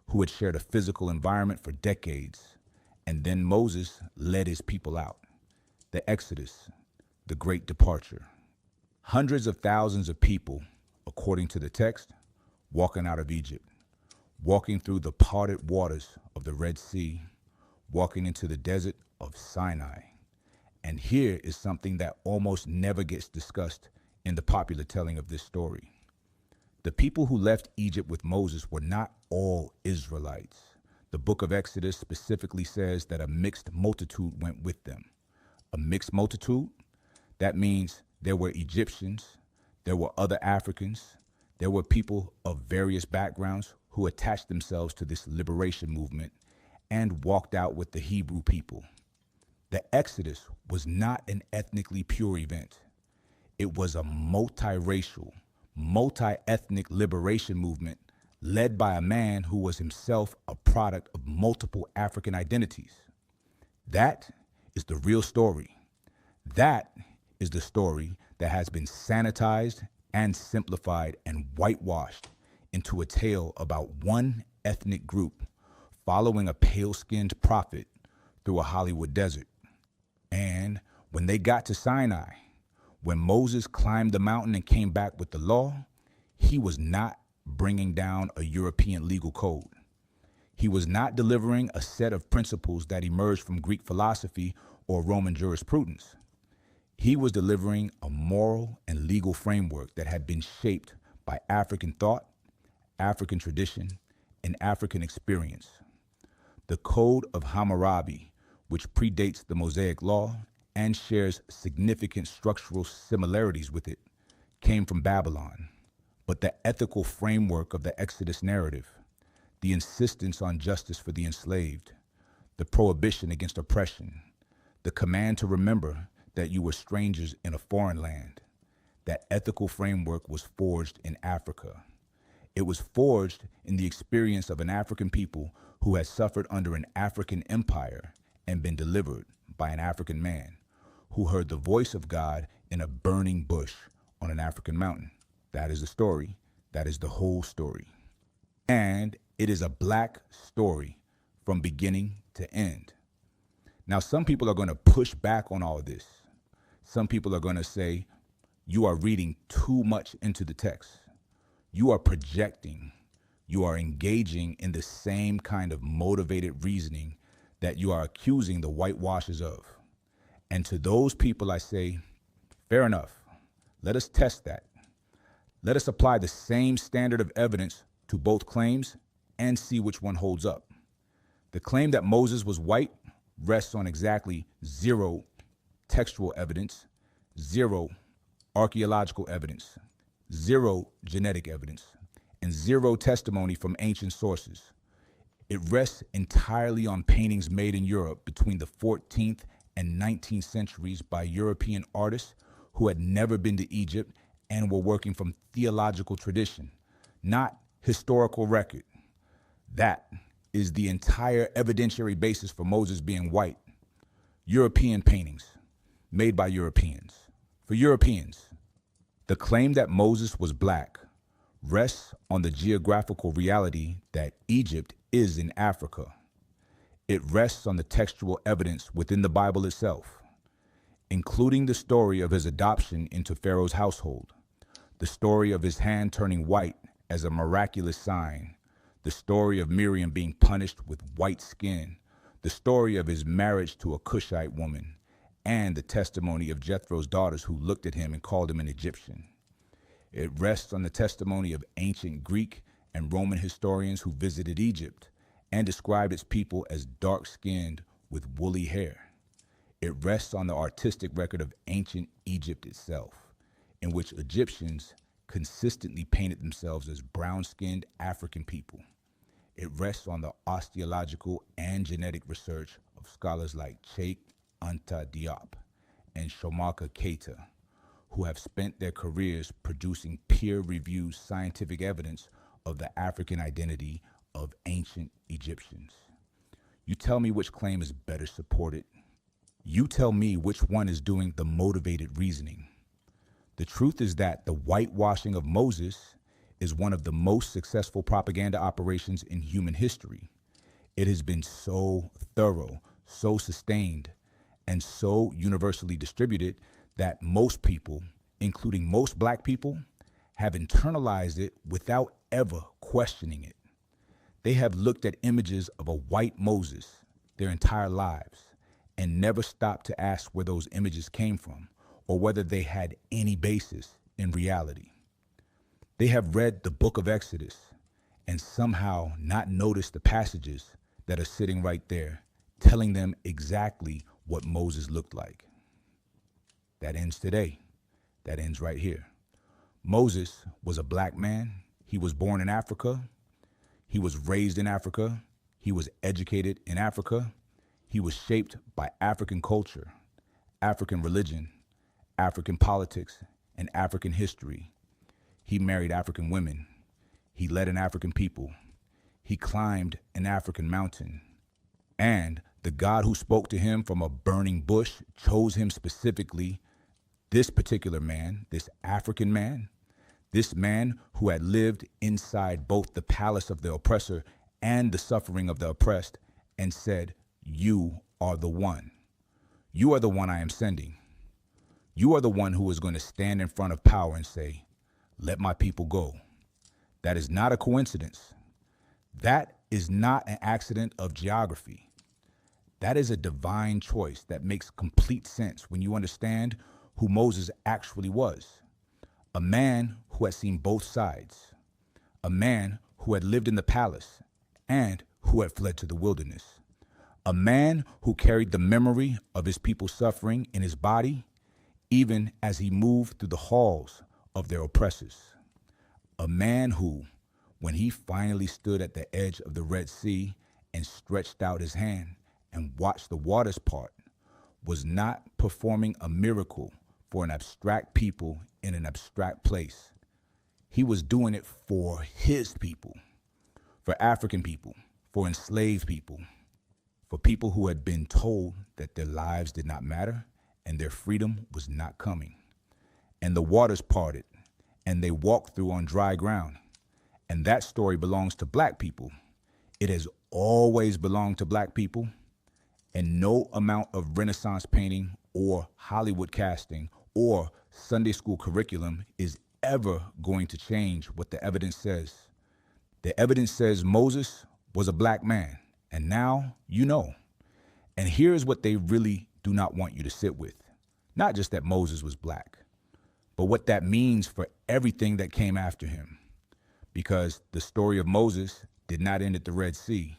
who had shared a physical environment for decades. And then Moses led his people out. The Exodus, the great departure. Hundreds of thousands of people, according to the text, walking out of Egypt, walking through the parted waters of the Red Sea, walking into the desert of Sinai. And here is something that almost never gets discussed in the popular telling of this story. The people who left Egypt with Moses were not all Israelites. The book of Exodus specifically says that a mixed multitude went with them. A mixed multitude? That means there were Egyptians, there were other Africans, there were people of various backgrounds who attached themselves to this liberation movement and walked out with the Hebrew people. The Exodus was not an ethnically pure event. It was a multiracial, multi-ethnic liberation movement led by a man who was himself a product of multiple African identities. That is the real story. That is the story that has been sanitized and simplified and whitewashed into a tale about one ethnic group following a pale-skinned prophet through a Hollywood desert. And when they got to Sinai, when Moses climbed the mountain and came back with the law, he was not bringing down a European legal code. He was not delivering a set of principles that emerged from Greek philosophy or Roman jurisprudence. He was delivering a moral and legal framework that had been shaped by African thought, African tradition, and African experience. The Code of Hammurabi, which predates the Mosaic Law and shares significant structural similarities with it, came from Babylon. But the ethical framework of the Exodus narrative, the insistence on justice for the enslaved, the prohibition against oppression, the command to remember that you were strangers in a foreign land, that ethical framework was forged in Africa. It was forged in the experience of an African people who had suffered under an African empire and been delivered by an African man who heard the voice of God in a burning bush on an African mountain. That is the story. That is the whole story. And it is a black story from beginning to end. Now, some people are going to push back on all this. Some people are going to say, you are reading too much into the text. You are projecting. You are engaging in the same kind of motivated reasoning that you are accusing the whitewashers of. And to those people, I say, fair enough. Let us test that. Let us apply the same standard of evidence to both claims and see which one holds up. The claim that Moses was white rests on exactly 0 textual evidence, 0 archaeological evidence, 0 genetic evidence, and 0 testimony from ancient sources. It rests entirely on paintings made in Europe between the 14th and 19th centuries by European artists who had never been to Egypt and were working from theological tradition, not historical record. That is the entire evidentiary basis for Moses being white. European paintings made by Europeans, for Europeans. The claim that Moses was black rests on the geographical reality that Egypt is in Africa. It rests on the textual evidence within the Bible itself, including the story of his adoption into Pharaoh's household, the story of his hand turning white as a miraculous sign, the story of Miriam being punished with white skin, the story of his marriage to a Cushite woman, and the testimony of Jethro's daughters who looked at him and called him an Egyptian. It rests on the testimony of ancient Greek and Roman historians who visited Egypt and described its people as dark-skinned with woolly hair. It rests on the artistic record of ancient Egypt itself, in which Egyptians consistently painted themselves as brown-skinned African people. It rests on the osteological and genetic research of scholars like Cheikh Anta Diop and Shomaka Keita, who have spent their careers producing peer-reviewed scientific evidence of the African identity of ancient Egyptians. You tell me which claim is better supported. You tell me which one is doing the motivated reasoning. The truth is that the whitewashing of Moses is one of the most successful propaganda operations in human history. It has been so thorough, so sustained, and so universally distributed that most people, including most black people, have internalized it without ever questioning it. They have looked at images of a white Moses their entire lives and never stopped to ask where those images came from or whether they had any basis in reality. They have read the book of Exodus and somehow not noticed the passages that are sitting right there, telling them exactly what Moses looked like. That ends today. That ends right here. Moses was a black man. He was born in Africa. He was raised in Africa. He was educated in Africa. He was shaped by African culture, African religion, African politics, and African history. He married African women. He led an African people. He climbed an African mountain. And the God who spoke to him from a burning bush chose him specifically, this particular man, this African man, this man who had lived inside both the palace of the oppressor and the suffering of the oppressed, and said, "You are the one. You are the one I am sending. You are the one who is going to stand in front of power and say, 'Let my people go.'" That is not a coincidence. That is not an accident of geography. That is a divine choice that makes complete sense when you understand who Moses actually was. A man who had seen both sides. A man who had lived in the palace and who had fled to the wilderness. A man who carried the memory of his people's suffering in his body, even as he moved through the halls of their oppressors. A man who, when he finally stood at the edge of the Red Sea and stretched out his hand and watched the waters part, was not performing a miracle for an abstract people in an abstract place. He was doing it for his people, for African people, for enslaved people, for people who had been told that their lives did not matter and their freedom was not coming. And the waters parted, and they walked through on dry ground. And that story belongs to black people. It has always belonged to black people, and no amount of Renaissance painting or Hollywood casting or Sunday school curriculum is ever going to change what the evidence says. The evidence says Moses was a black man, and now you know. And here's what they really do not want you to sit with. Not just that Moses was black, but what that means for everything that came after him. Because the story of Moses did not end at the Red Sea.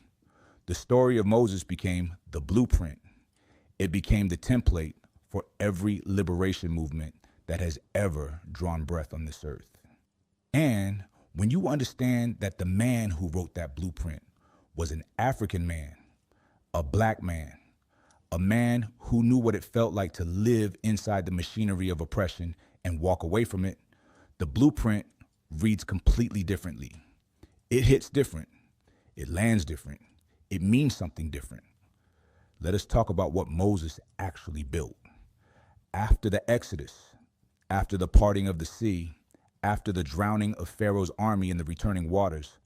The story of Moses became the blueprint. It became the template for every liberation movement that has ever drawn breath on this earth. And when you understand that the man who wrote that blueprint was an African man, a black man, a man who knew what it felt like to live inside the machinery of oppression and walk away from it, the blueprint reads completely differently. It hits different. It lands different. It means something different. Let us talk about what Moses actually built. After the Exodus, after the parting of the sea, after the drowning of Pharaoh's army in the returning waters,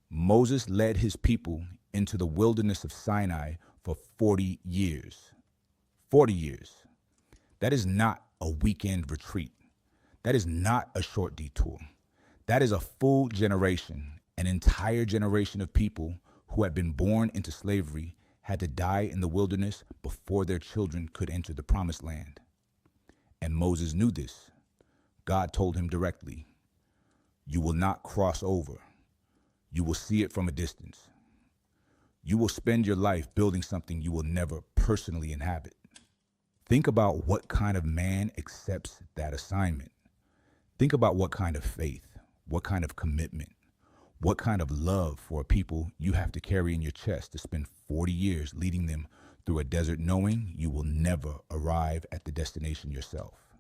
Moses led his people into the wilderness of Sinai for 40 years. 40 years. That is not a weekend retreat. That is not a short detour. That is a full generation, an entire generation of people who had been born into slavery had to die in the wilderness before their children could enter the promised land. And Moses knew this. God told him directly, "You will not cross over. You will see it from a distance. You will spend your life building something you will never personally inhabit." Think about what kind of man accepts that assignment. Think about what kind of faith, what kind of commitment, what kind of love for a people you have to carry in your chest to spend 40 years leading them through a desert knowing you will never arrive at the destination yourself.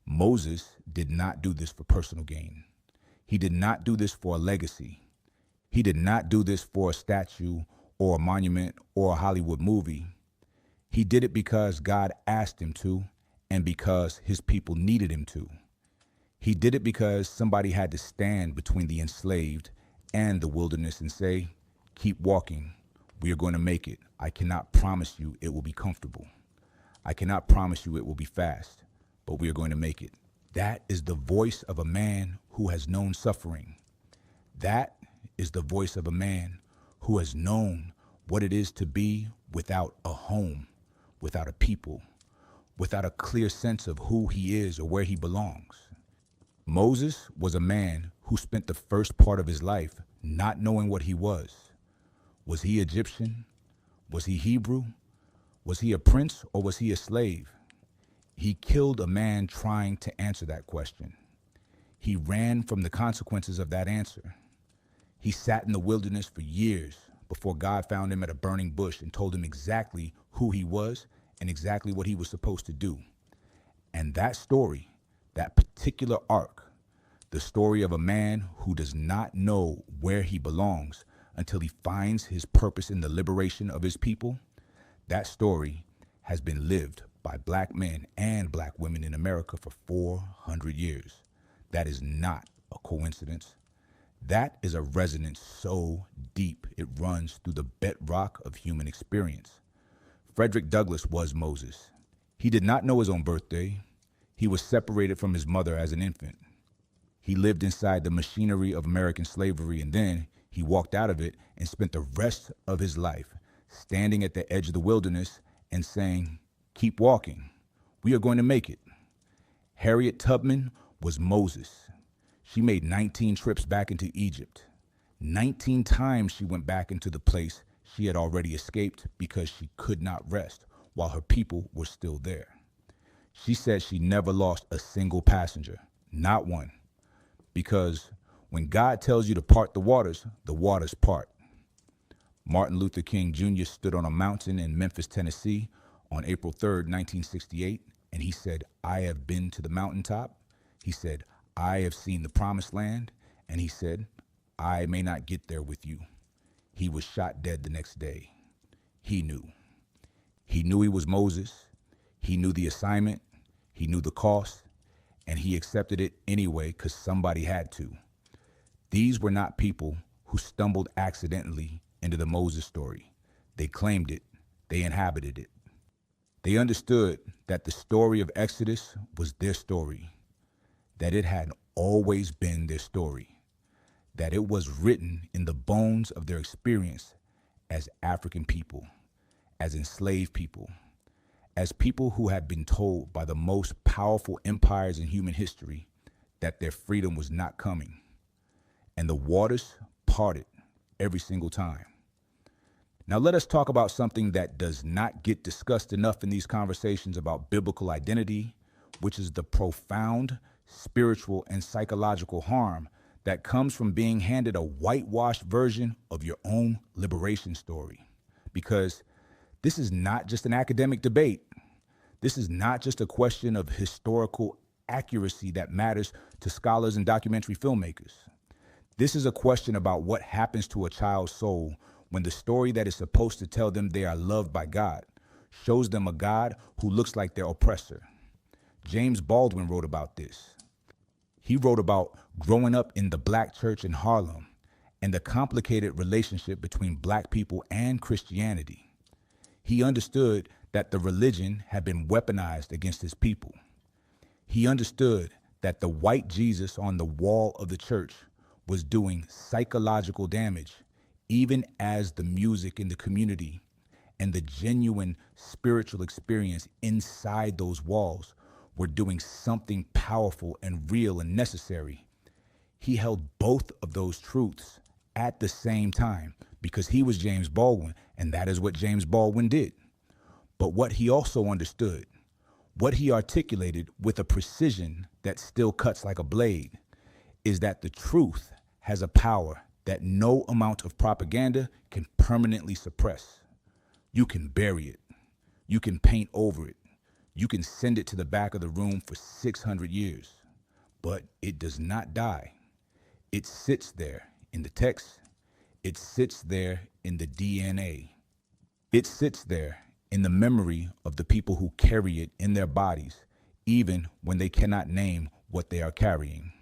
Moses did not do this for personal gain. He did not do this for a legacy. He did not do this for a statue or a monument or a Hollywood movie. He did it because God asked him to and because his people needed him to. He did it because somebody had to stand between the enslaved and the wilderness and say, "Keep walking. We are going to make it. I cannot promise you it will be comfortable. I cannot promise you it will be fast, but we are going to make it." That is the voice of a man who has known suffering. That is the voice of a man who has known what it is to be without a home, without a people, without a clear sense of who he is or where he belongs. Moses was a man who spent the first part of his life not knowing what he was. Was he Egyptian? Was he Hebrew? Was he a prince or was he a slave? He killed a man trying to answer that question. He ran from the consequences of that answer. He sat in the wilderness for years before God found him at a burning bush and told him exactly who he was and exactly what he was supposed to do. And that story, that particular arc, the story of a man who does not know where he belongs until he finds his purpose in the liberation of his people, that story has been lived by black men and black women in America for 400 years. That is not a coincidence. That is a resonance so deep it runs through the bedrock of human experience. Frederick Douglass was Moses. He did not know his own birthday. He was separated from his mother as an infant. He lived inside the machinery of American slavery, and then he walked out of it and spent the rest of his life standing at the edge of the wilderness and saying, "Keep walking. We are going to make it." Harriet Tubman was Moses. She made 19 trips back into Egypt. 19 times she went back into the place she had already escaped because she could not rest while her people were still there. She said she never lost a single passenger, not one, because when God tells you to part the waters part. Martin Luther King Jr. stood on a mountain in Memphis, Tennessee on April 3rd, 1968, and he said, "I have been to the mountaintop." He said, "I have seen the promised land." And he said, "I may not get there with you." He was shot dead the next day. He knew. He knew he was Moses. He knew the assignment. He knew the cost. and he accepted it anyway because somebody had to. These were not people who stumbled accidentally into the Moses story. They claimed it. They inhabited it. They understood that the story of Exodus was their story, that it had always been their story, that it was written in the bones of their experience as African people, as enslaved people, as people who had been told by the most powerful empires in human history that their freedom was not coming. And the waters parted every single time. Now let us talk about something that does not get discussed enough in these conversations about biblical identity, which is the profound spiritual and psychological harm that comes from being handed a whitewashed version of your own liberation story. Because this is not just an academic debate. This is not just a question of historical accuracy that matters to scholars and documentary filmmakers. This is a question about what happens to a child's soul when the story that is supposed to tell them they are loved by God shows them a God who looks like their oppressor. James Baldwin wrote about this. He wrote about growing up in the black church in Harlem and the complicated relationship between black people and Christianity. He understood that the religion had been weaponized against his people. He understood that the white Jesus on the wall of the church was doing psychological damage, even as the music in the community and the genuine spiritual experience inside those walls were doing something powerful and real and necessary. He held both of those truths at the same time because he was James Baldwin, and that is what James Baldwin did. But what he also understood, what he articulated with a precision that still cuts like a blade, is that the truth has a power that no amount of propaganda can permanently suppress. You can bury it. You can paint over it. You can send it to the back of the room for 600 years, but it does not die. It sits there in the text. It sits there in the DNA. It sits there in the memory of the people who carry it in their bodies, even when they cannot name what they are carrying.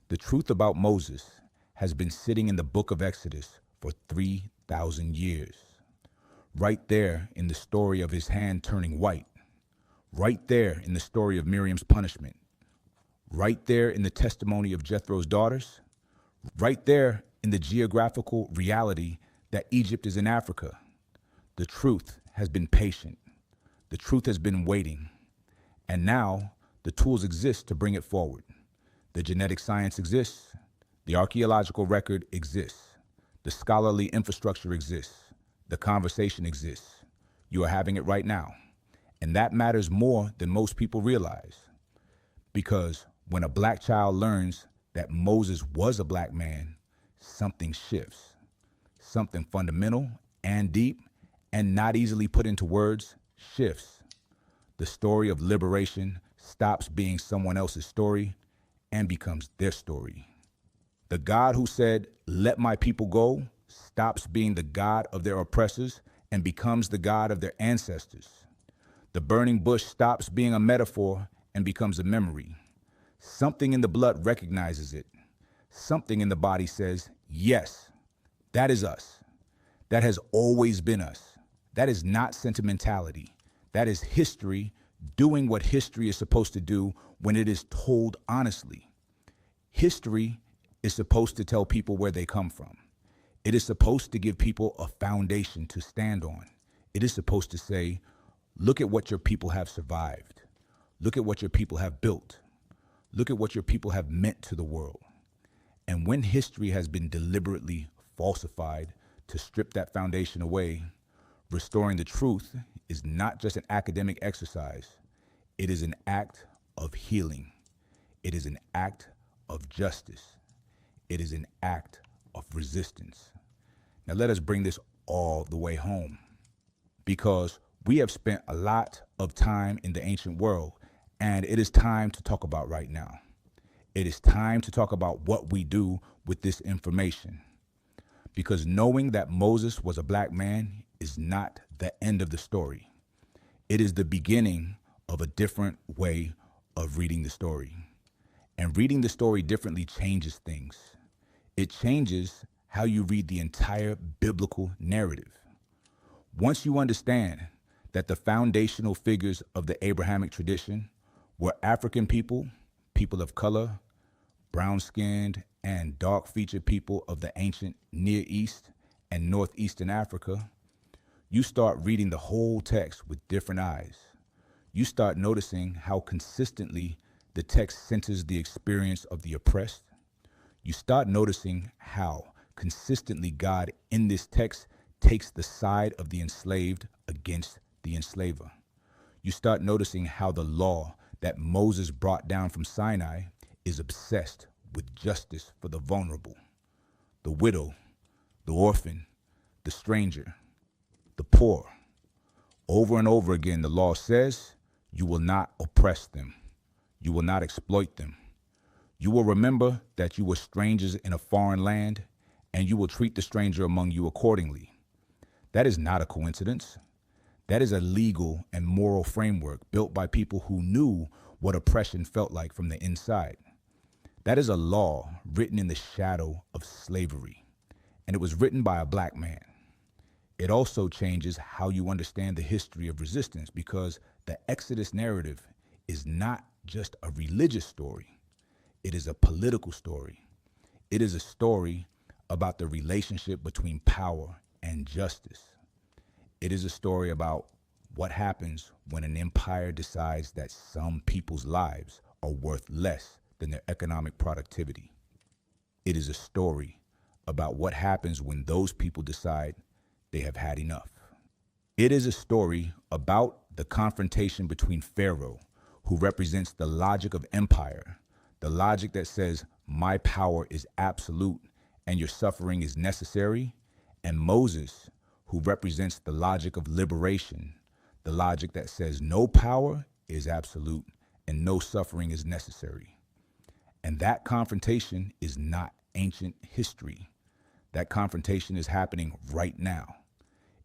The truth about Moses has been sitting in the book of Exodus for 3,000 years. Right there in the story of his hand turning white. Right there in the story of Miriam's punishment. Right there in the testimony of Jethro's daughters. Right there in the geographical reality that Egypt is in Africa. The truth has been patient. The truth has been waiting. And now the tools exist to bring it forward. The genetic science exists. The archaeological record exists. The scholarly infrastructure exists. The conversation exists. You are having it right now. And that matters more than most people realize. Because when a black child learns that Moses was a black man, something shifts. Something fundamental and deep and not easily put into words shifts. The story of liberation stops being someone else's story and becomes their story. The God who said, "Let my people go," stops being the God of their oppressors and becomes the God of their ancestors. The burning bush stops being a metaphor and becomes a memory. Something in the blood recognizes it. Something in the body says, yes, that is us. That has always been us. That is not sentimentality. That is history doing what history is supposed to do when it is told honestly. History is supposed to tell people where they come from. It is supposed to give people a foundation to stand on. It is supposed to say, look at what your people have survived. Look at what your people have built. Look at what your people have meant to the world. And when history has been deliberately falsified to strip that foundation away, restoring the truth is not just an academic exercise. It is an act of healing. It is an act of justice. It is an act of resistance. Now let us bring this all the way home, because we have spent a lot of time in the ancient world, and it is time to talk about right now. It is time to talk about what we do with this information, because knowing that Moses was a black man is not the end of the story. It is the beginning of a different way of reading the story. And reading the story differently changes things. It changes how you read the entire biblical narrative. Once you understand that the foundational figures of the Abrahamic tradition were African people, people of color, brown-skinned and dark-featured people of the ancient Near East and Northeastern Africa, you start reading the whole text with different eyes. You start noticing how consistently the text centers the experience of the oppressed. You start noticing how consistently God in this text takes the side of the enslaved against the enslaver. You start noticing how the law that Moses brought down from Sinai is obsessed with justice for the vulnerable, the widow, the orphan, the stranger, the poor. Over and over again, the law says, you will not oppress them. You will not exploit them. You will remember that you were strangers in a foreign land, and you will treat the stranger among you accordingly. That is not a coincidence. That is a legal and moral framework built by people who knew what oppression felt like from the inside. That is a law written in the shadow of slavery, and it was written by a black man. It also changes how you understand the history of resistance, because the Exodus narrative is not just a religious story. It is a political story. It is a story about the relationship between power and justice. It is a story about what happens when an empire decides that some people's lives are worth less than their economic productivity. It is a story about what happens when those people decide they have had enough. It is a story about the confrontation between Pharaoh, who represents the logic of empire, the logic that says my power is absolute and your suffering is necessary, and Moses, who represents the logic of liberation, the logic that says no power is absolute and no suffering is necessary. And that confrontation is not ancient history. That confrontation is happening right now.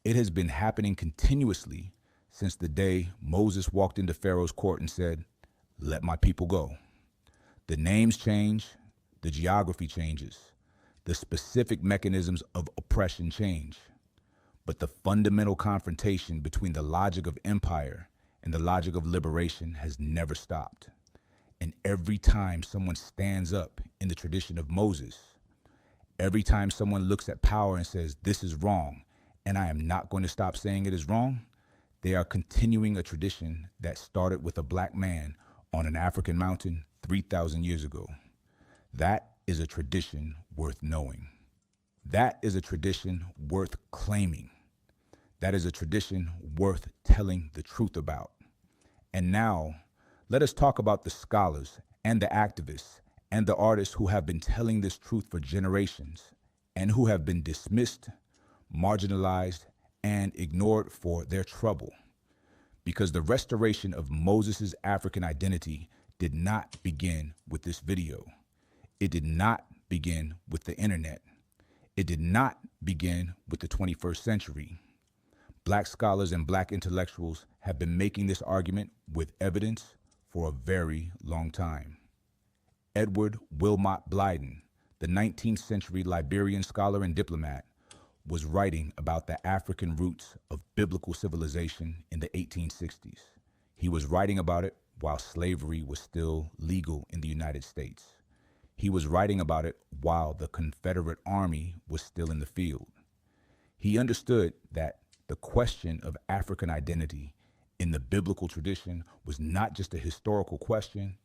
It has been happening continuously since the day Moses walked into Pharaoh's court and said, "Let my people go." The names change, the geography changes, the specific mechanisms of oppression change. But the fundamental confrontation between the logic of empire and the logic of liberation has never stopped. And every time someone stands up in the tradition of Moses, every time someone looks at power and says, this is wrong, and I am not going to stop saying it is wrong, they are continuing a tradition that started with a black man on an African mountain 3,000 years ago. That is a tradition worth knowing. That is a tradition worth claiming. That is a tradition worth telling the truth about. And now, let us talk about the scholars and the activists and the artists who have been telling this truth for generations and who have been dismissed, marginalized, and ignored for their trouble. Because the restoration of Moses' African identity did not begin with this video. It did not begin with the internet. It did not begin with the 21st century. Black scholars and black intellectuals have been making this argument with evidence for a very long time. Edward Wilmot Blyden, the 19th century Liberian scholar and diplomat, was writing about the African roots of biblical civilization in the 1860s. He was writing about it while slavery was still legal in the United States. He was writing about it while the Confederate Army was still in the field. He understood that the question of African identity in the biblical tradition was not just a historical question.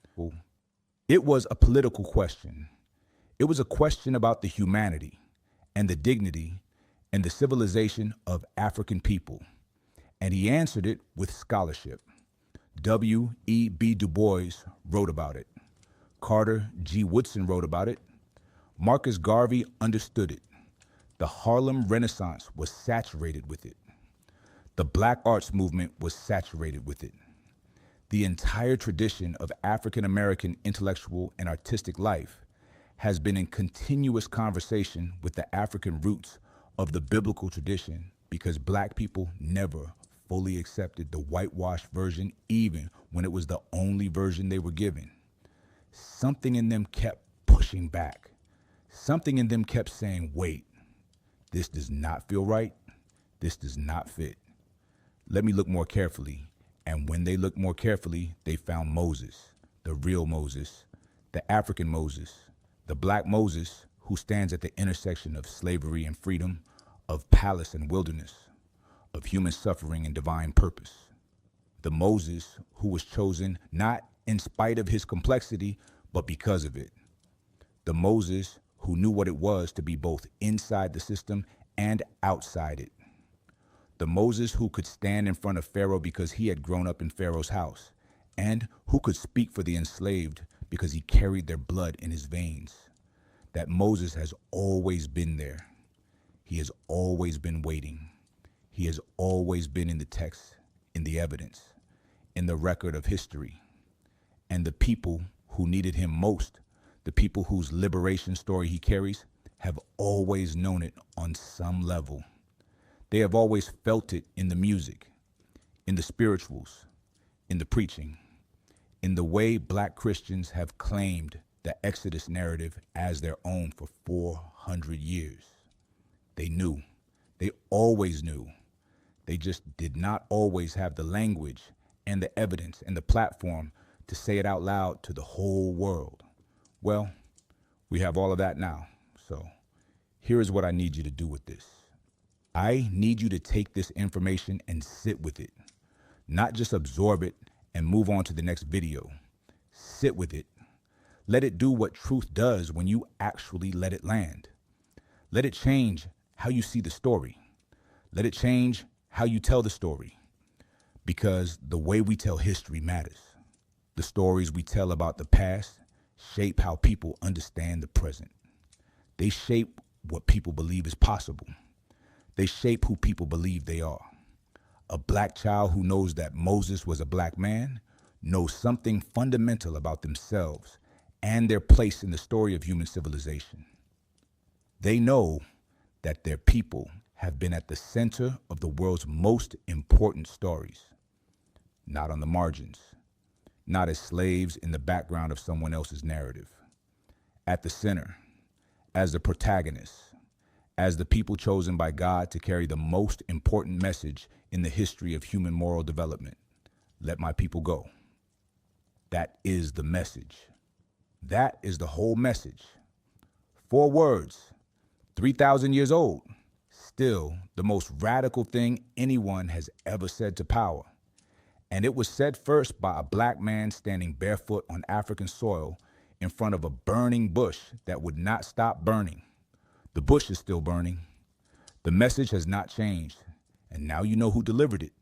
It was a political question. It was a question about the humanity and the dignity and the civilization of African people. And he answered it with scholarship. W.E.B. Du Bois wrote about it. Carter G. Woodson wrote about it. Marcus Garvey understood it. The Harlem Renaissance was saturated with it. The Black arts movement was saturated with it. The entire tradition of African American intellectual and artistic life has been in continuous conversation with the African roots of the biblical tradition, because Black people never fully accepted the whitewashed version even when it was the only version they were given. Something in them kept pushing back. Something in them kept saying, wait, this does not feel right. This does not fit. Let me look more carefully. And when they looked more carefully, they found Moses, the real Moses, the African Moses, the black Moses who stands at the intersection of slavery and freedom, of palace and wilderness, of human suffering and divine purpose. The Moses who was chosen not in spite of his complexity, but because of it. The Moses who knew what it was to be both inside the system and outside it. The Moses who could stand in front of Pharaoh because he had grown up in Pharaoh's house, and who could speak for the enslaved because he carried their blood in his veins. That Moses has always been there. He has always been waiting. He has always been in the text, in the evidence, in the record of history. And the people who needed him most, the people whose liberation story he carries, have always known it on some level. They have always felt it in the music, in the spirituals, in the preaching, in the way Black Christians have claimed the Exodus narrative as their own for 400 years. They knew. They always knew. They just did not always have the language and the evidence and the platform to say it out loud to the whole world. Well, we have all of that now. So here is what I need you to do with this. I need you to take this information and sit with it, not just absorb it and move on to the next video. Sit with it. Let it do what truth does when you actually let it land. Let it change how you see the story. Let it change how you tell the story, because the way we tell history matters. The stories we tell about the past shape how people understand the present. They shape what people believe is possible. They shape who people believe they are. A Black child who knows that Moses was a Black man knows something fundamental about themselves and their place in the story of human civilization. They know that their people have been at the center of the world's most important stories, not on the margins, not as slaves in the background of someone else's narrative. At the center, as the protagonists, as the people chosen by God to carry the most important message in the history of human moral development. Let my people go. That is the message. That is the whole message. 4 words, 3,000 years old, still the most radical thing anyone has ever said to power. And it was said first by a Black man standing barefoot on African soil in front of a burning bush that would not stop burning. The bush is still burning. The message has not changed. And now you know who delivered it.